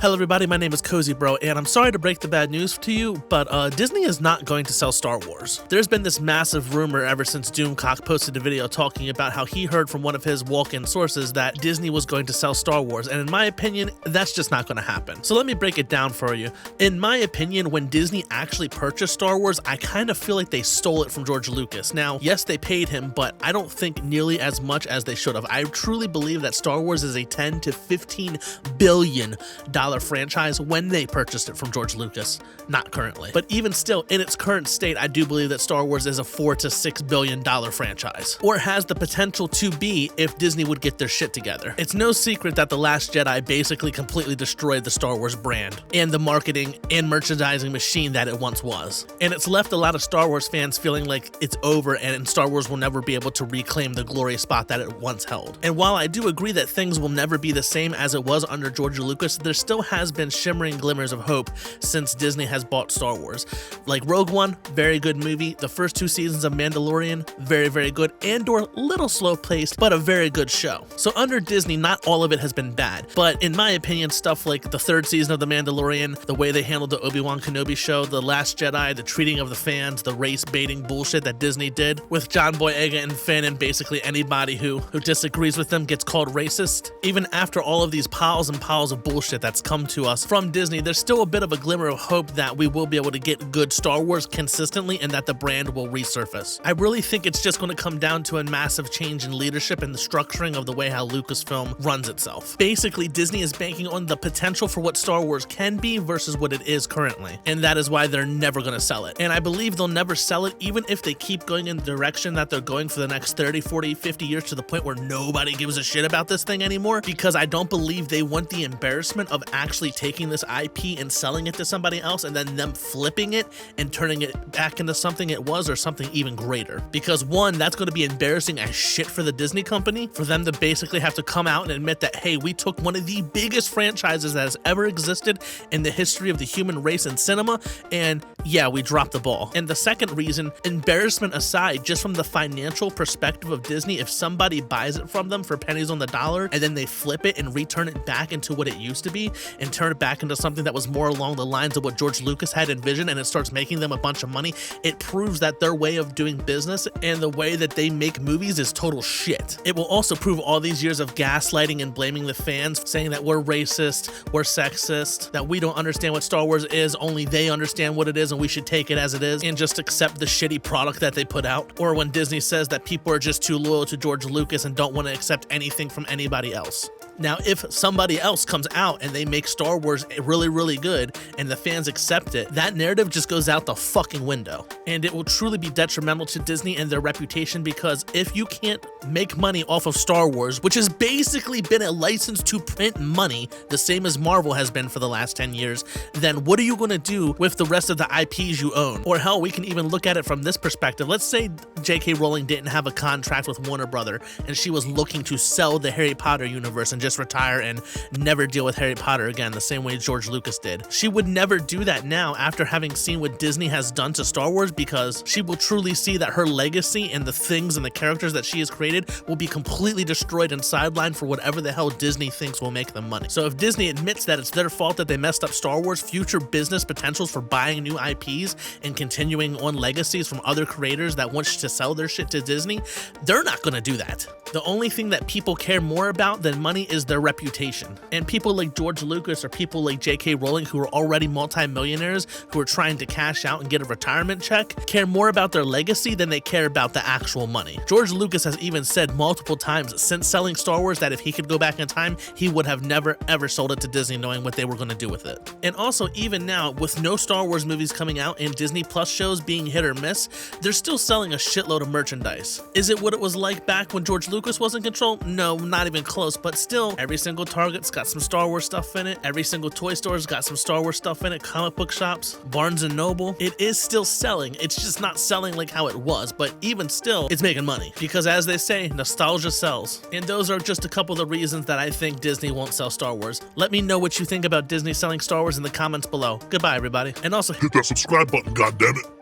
Hello everybody, my name is Cozy Bro, and I'm sorry to break the bad news to you, but Disney is not going to sell Star Wars. There's been this massive rumor ever since Doomcock posted a video talking about how he heard from one of his walk-in sources that Disney was going to sell Star Wars, and in my opinion, that's just not going to happen. So let me break it down for you. In my opinion, when Disney actually purchased Star Wars, I kind of feel like they stole it from George Lucas. Now, yes, they paid him, but I don't think nearly as much as they should have. I truly believe that Star Wars is a $10 to $15 billion franchise when they purchased it from George Lucas, not currently. But even still, in its current state, I do believe that Star Wars is a $4 to $6 billion franchise, or has the potential to be if Disney would get their shit together. It's no secret that The Last Jedi basically completely destroyed the Star Wars brand and the marketing and merchandising machine that it once was. And it's left a lot of Star Wars fans feeling like it's over and Star Wars will never be able to reclaim the glorious spot that it once held. And while I do agree that things will never be the same as it was under George Lucas, there still has been shimmering glimmers of hope since Disney has bought Star Wars. Like Rogue One, very good movie. The first 2 seasons of Mandalorian, very, very good. Andor, little slow paced, but a very good show. So under Disney, not all of it has been bad. But in my opinion, stuff like the 3rd season of The Mandalorian, the way they handled the Obi-Wan Kenobi show, The Last Jedi, the treating of the fans, the race baiting bullshit that Disney did with John Boyega and Finn, and basically anybody who disagrees with them gets called racist. Even after all of these piles and piles of bullshit that's come to us from Disney, there's still a bit of a glimmer of hope that we will be able to get good Star Wars consistently and that the brand will resurface. I really think it's just going to come down to a massive change in leadership and the structuring of the way how Lucasfilm runs itself. Basically, Disney is banking on the potential for what Star Wars can be versus what it is currently, and that is why they're never going to sell it. And I believe they'll never sell it even if they keep going in the direction that they're going for the next 30, 40, 50 years to the point where nobody gives a shit about this thing anymore, because I don't believe they want the embarrassment of actually taking this IP and selling it to somebody else and then them flipping it and turning it back into something it was or something even greater. Because one, that's going to be embarrassing as shit for the Disney company, for them to basically have to come out and admit that, hey, we took one of the biggest franchises that has ever existed in the history of the human race in cinema, and yeah, we dropped the ball. And the second reason, embarrassment aside, just from the financial perspective of Disney, if somebody buys it from them for pennies on the dollar and then they flip it and return it back into what it used to be and turn it back into something that was more along the lines of what George Lucas had envisioned, and it starts making them a bunch of money, it proves that their way of doing business and the way that they make movies is total shit. It will also prove all these years of gaslighting and blaming the fans, saying that we're racist, we're sexist, that we don't understand what Star Wars is, only they understand what it is and we should take it as it is and just accept the shitty product that they put out. Or when Disney says that people are just too loyal to George Lucas and don't want to accept anything from anybody else. Now, if somebody else comes out and they make Star Wars really, really good and the fans accept it, that narrative just goes out the fucking window. And it will truly be detrimental to Disney and their reputation, because if you can't make money off of Star Wars, which has basically been a license to print money, the same as Marvel has been for the last 10 years, then what are you going to do with the rest of the IPs you own? Or hell, we can even look at it from this perspective. Let's say J.K. Rowling didn't have a contract with Warner Brother and she was looking to sell the Harry Potter universe and just retire and never deal with Harry Potter again, the same way George Lucas did. She would never do that now after having seen what Disney has done to Star Wars, because she will truly see that her legacy and the things and the characters that she has created will be completely destroyed and sidelined for whatever the hell Disney thinks will make them money. So if Disney admits that it's their fault that they messed up Star Wars, future business potentials for buying new IPs and continuing on legacies from other creators that want to sell their shit to Disney, they're not going to do that. The only thing that people care more about than money is their reputation. And people like George Lucas or people like J.K. Rowling, who are already multi-millionaires, who are trying to cash out and get a retirement check, care more about their legacy than they care about the actual money. George Lucas has even said multiple times since selling Star Wars that if he could go back in time, he would have never ever sold it to Disney, knowing what they were going to do with it. And also, even now, with no Star Wars movies coming out and Disney Plus shows being hit or miss, they're still selling a shitload of merchandise. Is it what it was like back when George Lucas was in control? No, not even close, but still, every single Target's got some Star Wars stuff in it. Every single toy store's got some Star Wars stuff in it. Comic book shops, Barnes and Noble. It is still selling. It's just not selling like how it was, but even still, it's making money. Because as they say, nostalgia sells. And those are just a couple of the reasons that I think Disney won't sell Star Wars. Let me know what you think about Disney selling Star Wars in the comments below. Goodbye, everybody. And also, hit that subscribe button, goddammit.